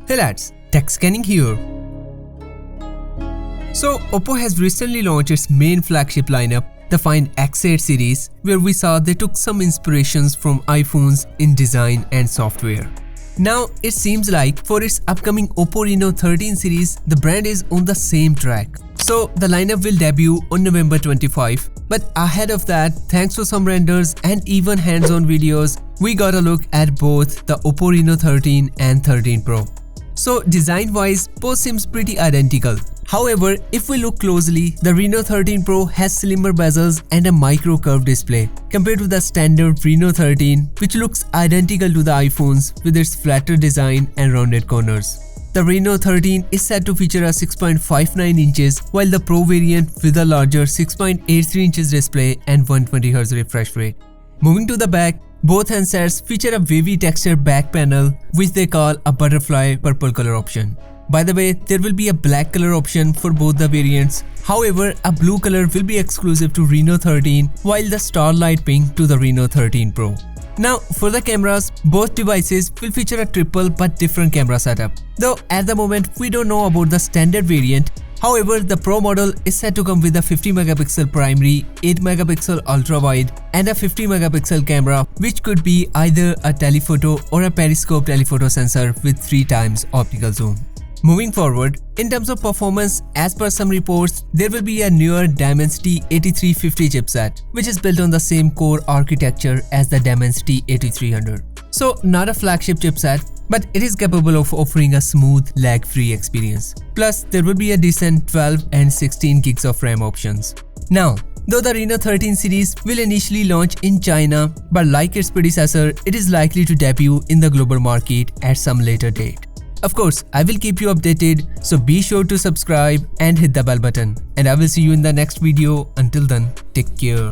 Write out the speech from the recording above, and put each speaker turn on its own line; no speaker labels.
Hey lads, TechScanning here. So Oppo has recently launched its main flagship lineup, the Find X8 series, where we saw they took some inspirations from iPhones in design and software. Now it seems like for its upcoming Oppo Reno 13 series, the brand is on the same track. So the lineup will debut on November 25. But ahead of that, thanks to some renders and even hands-on videos, we got a look at both the Oppo Reno 13 and 13 Pro. So design-wise, both seems pretty identical. However, if we look closely, the Reno 13 Pro has slimmer bezels and a micro curved display compared to the standard Reno 13, which looks identical to the iPhones with its flatter design and rounded corners. The Reno 13 is set to feature a 6.59 inches, while the Pro variant with a larger 6.83 inches display and 120Hz refresh rate. Moving to the back, both handsets feature a wavy texture back panel, which they call a butterfly purple color option. By the way, there will be a black color option for both the variants. However, a blue color will be exclusive to Reno 13, while the starlight pink to the Reno 13 Pro. Now, for the cameras, both devices will feature a triple but different camera setup. Though at the moment, we don't know about the standard variant. However, the Pro model is set to come with a 50 megapixel primary, 8 megapixel ultra-wide and a 50 megapixel camera, which could be either a telephoto or a periscope telephoto sensor with 3 times optical zoom. Moving forward, in terms of performance, as per some reports, there will be a newer Dimensity 8350 chipset, which is built on the same core architecture as the Dimensity 8300. So not a flagship chipset, but it is capable of offering a smooth, lag-free experience. Plus, there will be a decent 12 and 16 gigs of RAM options. Now, though the Reno 13 series will initially launch in China, but like its predecessor, it is likely to debut in the global market at some later date. Of course, I will keep you updated, so be sure to subscribe and hit the bell button. And I will see you in the next video. Until then, take care.